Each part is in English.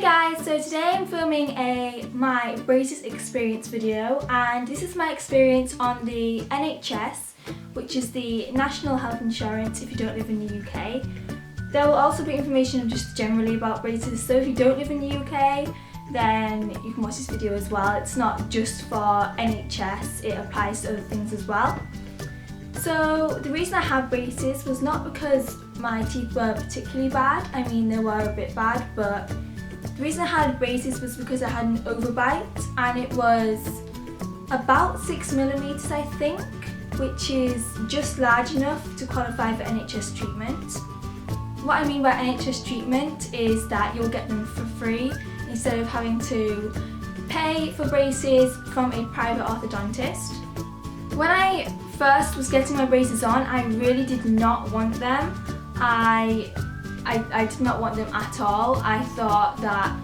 guys, so today I'm filming my braces experience video, and this is my experience on the NHS, which is the National Health Insurance if you don't live in the UK. There will also be information just generally about braces, so if you don't live in the UK then you can watch this video as well. It's not just for NHS, it applies to other things as well. So the reason I have braces was not because my teeth were particularly bad. I mean, they were a bit bad, but the reason I had braces was because I had an overbite, and it was about 6mm I think, which is just large enough to qualify for NHS treatment. What I mean by NHS treatment is that you'll get them for free instead of having to pay for braces from a private orthodontist. When I first was getting my braces on, I really did not want them. I did not want them at all. I thought that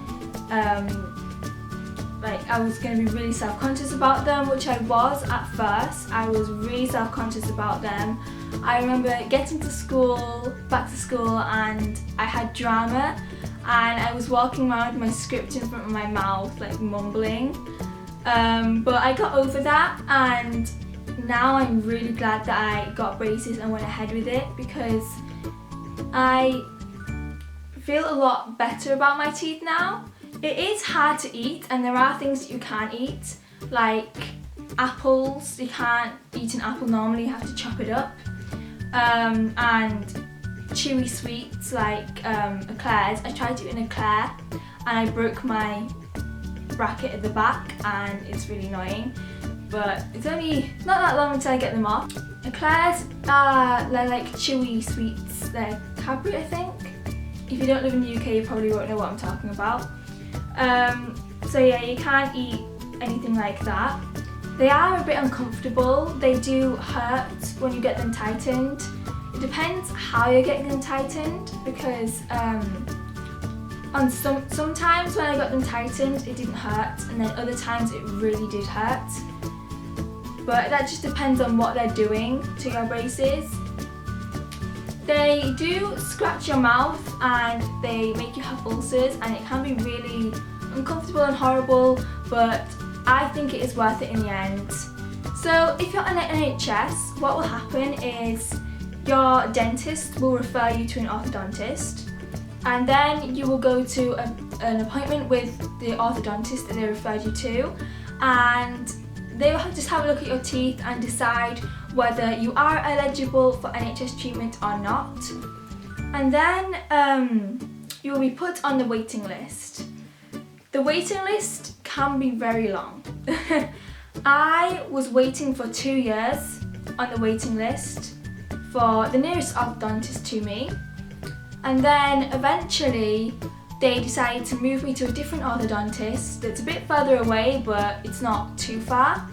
I was going to be really self-conscious about them, which I was at first. I was really self-conscious about them. I remember getting to school, back to school, and I had drama, and I was walking around with my script in front of my mouth, like mumbling. But I got over that, and now I'm really glad that I got braces and went ahead with it, because I feel a lot better about my teeth now. It is hard to eat, and there are things that you can't eat, like apples. You can't eat an apple normally, you have to chop it up. And chewy sweets like eclairs. I tried to eat an eclair and I broke my bracket at the back, and it's really annoying. But it's only not that long until I get them off. Eclairs are like chewy sweets. They're Cadbury, I think. If you don't live in the UK, you probably won't know what I'm talking about. So yeah, you can't eat anything like that. They are a bit uncomfortable. They do hurt when you get them tightened. It depends how you're getting them tightened, because sometimes when I got them tightened it didn't hurt, and then other times it really did hurt. But that just depends on what they're doing to your braces. They do scratch your mouth and they make you have ulcers, and it can be really uncomfortable and horrible, but I think it is worth it in the end. So if you're on the NHS, what will happen is your dentist will refer you to an orthodontist, and then you will go to an appointment with the orthodontist that they referred you to, and they will just have a look at your teeth and decide whether you are eligible for NHS treatment or not. And then you will be put on the waiting list. The waiting list can be very long. I was waiting for 2 years on the waiting list for the nearest orthodontist to me, and then eventually they decided to move me to a different orthodontist that's a bit further away, but it's not too far.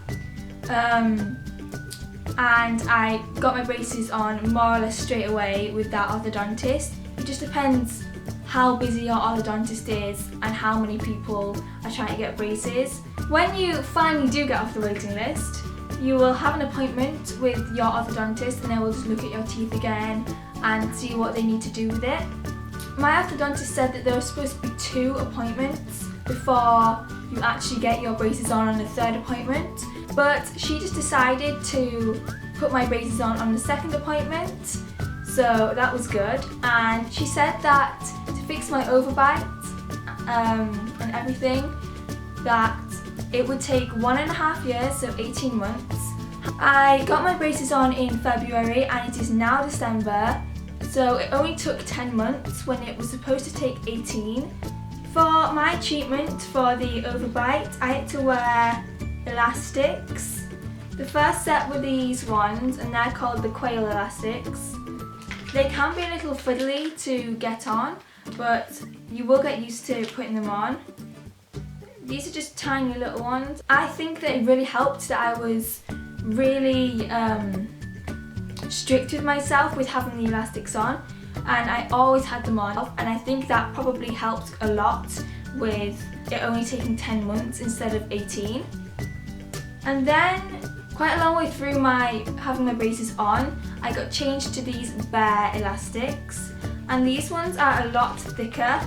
And I got my braces on more or less straight away with that orthodontist. It just depends how busy your orthodontist is and how many people are trying to get braces. When you finally do get off the waiting list, you will have an appointment with your orthodontist, and they will just look at your teeth again and see what they need to do with it. My orthodontist said that there was supposed to be 2 appointments before you actually get your braces on the 3rd appointment, but she just decided to put my braces on the 2nd appointment, so that was good. And she said that to fix my overbite and everything, that it would take 1.5 years, so 18 months. I got my braces on in February and it is now December, so it only took 10 months when it was supposed to take 18. For my treatment for the overbite, I had to wear elastics. The first set were these ones, and they're called the Quail elastics. They can be a little fiddly to get on, but you will get used to putting them on. These are just tiny little ones. I think that it really helped that I was really strict with myself with having the elastics on, and I always had them on, and I think that probably helped a lot with it only taking 10 months instead of 18. And then quite a long way through having my braces on, I got changed to these Bare elastics, and these ones are a lot thicker.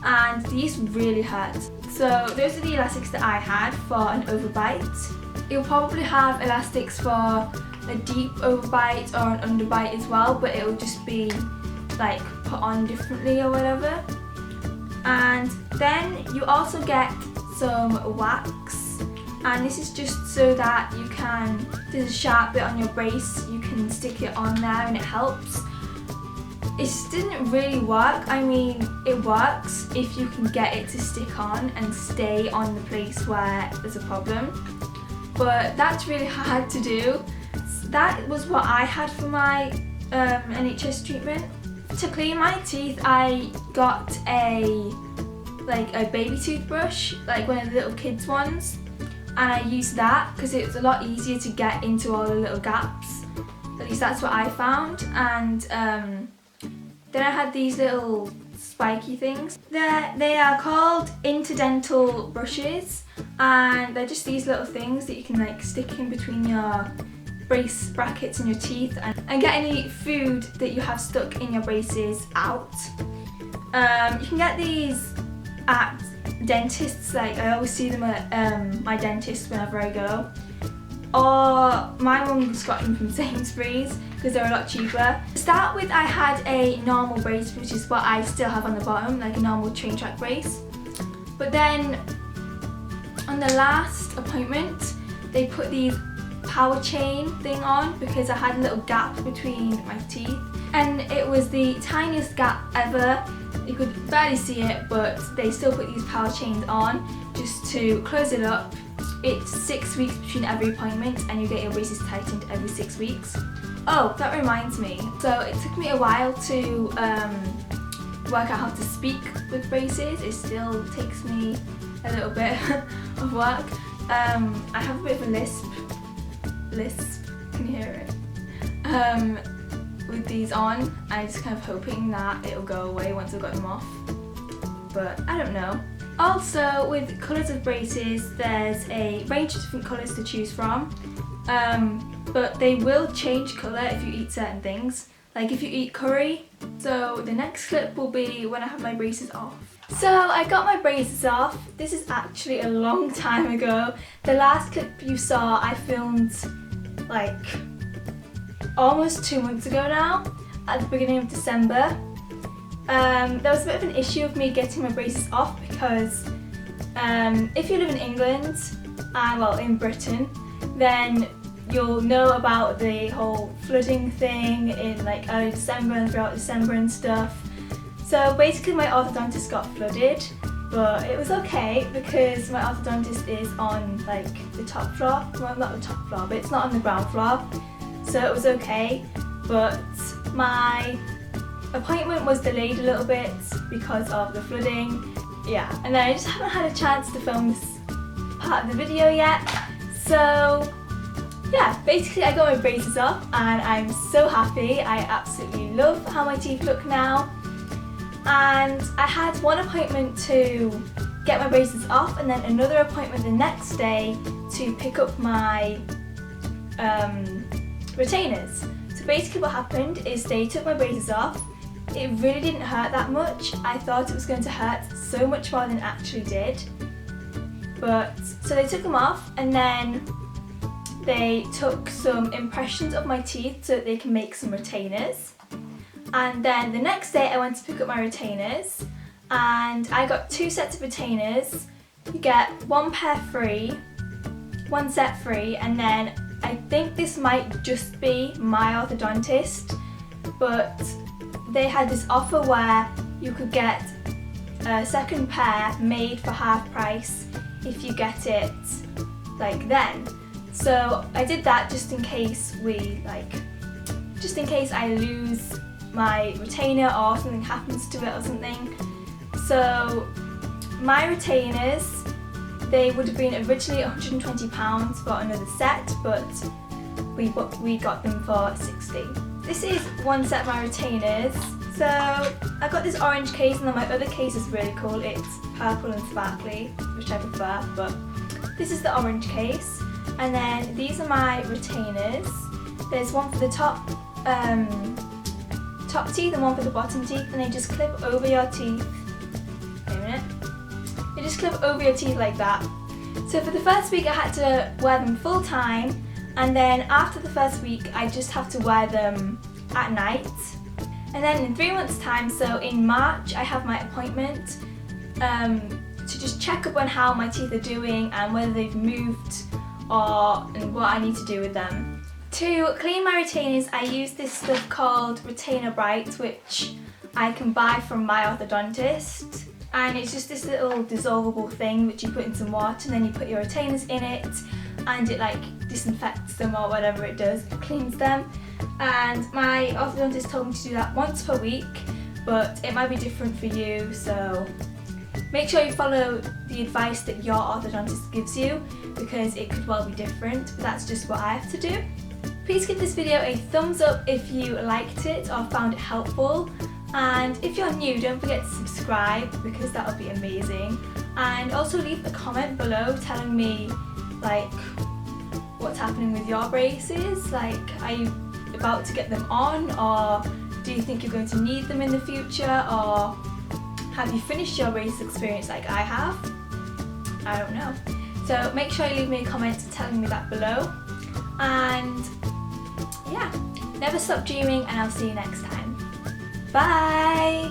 and these really hurt. So those are the elastics that I had for an overbite. You'll probably have elastics for a deep overbite or an underbite as well, but it will just be like put on differently or whatever. And then you also get some wax, and this is just so that you can, there's a sharp bit on your brace, you can stick it on there and it helps. It didn't really work. I mean, it works if you can get it to stick on and stay on the place where there's a problem, but that's really hard to do. That was what I had for my NHS treatment. To clean my teeth, I got a baby toothbrush, like one of the little kids ones, and I used that because it was a lot easier to get into all the little gaps. At least that's what I found. And then I had these little spiky things. They are called interdental brushes, and they're just these little things that you can like stick in between your brace brackets and your teeth and get any food that you have stuck in your braces out. You can get these at dentists, like I always see them at my dentist whenever I go, or my mum just got them from Sainsbury's because they're a lot cheaper. To start with, I had a normal brace, which is what I still have on the bottom, like a normal train track brace. But then on the last appointment, they put these power chain thing on because I had a little gap between my teeth, and it was the tiniest gap ever. You could barely see it, but they still put these power chains on just to close it up. It's 6 weeks between every appointment, and you get your braces tightened every 6 weeks. Oh, that reminds me. So it took me a while to work out how to speak with braces. It still takes me a little bit of work. I have a bit of a lisp, can you hear it? With these on, I'm just kind of hoping that it'll go away once I've got them off, but I don't know. Also, with colours of braces, there's a range of different colours to choose from, but they will change colour if you eat certain things, like if you eat curry. So the next clip will be when I have my braces off. So I got my braces off. This is actually a long time ago. The last clip you saw I filmed like almost 2 months ago now, at the beginning of December. There was a bit of an issue of me getting my braces off because if you live in England, well, in Britain, then you'll know about the whole flooding thing in like early December and throughout December and stuff. So basically my orthodontist got flooded, but it was okay because my orthodontist is on like the top floor. Well, not the top floor, but it's not on the ground floor. So it was okay, but my appointment was delayed a little bit because of the flooding. Yeah, and then I just haven't had a chance to film this part of the video yet. So yeah, basically I got my braces off and I'm so happy. I absolutely love how my teeth look now. And I had one appointment to get my braces off and then another appointment the next day to pick up my retainers. So basically what happened is they took my braces off. It really didn't hurt that much. I thought it was going to hurt so much more than it actually did. But so they took them off and then they took some impressions of my teeth so that they can make some retainers. And then the next day I went to pick up my retainers and I got 2 sets of retainers. You get 1 pair free, 1 set free, and then I think this might just be my orthodontist, but they had this offer where you could get a second pair made for half price if you get it like then. So I did that just in case I lose my retainer or something happens to it or something. So my retainers, they would have been originally £120 for another set, but we got them for 60. This is 1 set of my retainers. So I got this orange case and then my other case is really cool. It's purple and sparkly, which I prefer, but this is the orange case. And then these are my retainers. There's one for the top teeth and one for the bottom teeth, and they just clip over your teeth You just clip over your teeth like that. So for the first week I had to wear them full time, and then after the first week I just have to wear them at night. And then in 3 months time, so in March, I have my appointment to just check up on how my teeth are doing and whether they've moved and what I need to do with them. To clean my retainers, I use this stuff called Retainer Bright, which I can buy from my orthodontist. And it's just this little dissolvable thing which you put in some water, and then you put your retainers in it, and it like disinfects them or whatever it does, it cleans them. And my orthodontist told me to do that once per week, but it might be different for you, so make sure you follow the advice that your orthodontist gives you, because it could well be different, but that's just what I have to do. Please give this video a thumbs up if you liked it or found it helpful, and if you're new, don't forget to subscribe, because that would be amazing. And also leave a comment below telling me like what's happening with your braces. Like, are you about to get them on, or do you think you're going to need them in the future, or have you finished your braces experience like I have? I don't know. So make sure you leave me a comment telling me that below. And yeah, never stop dreaming, and I'll see you next time. Bye!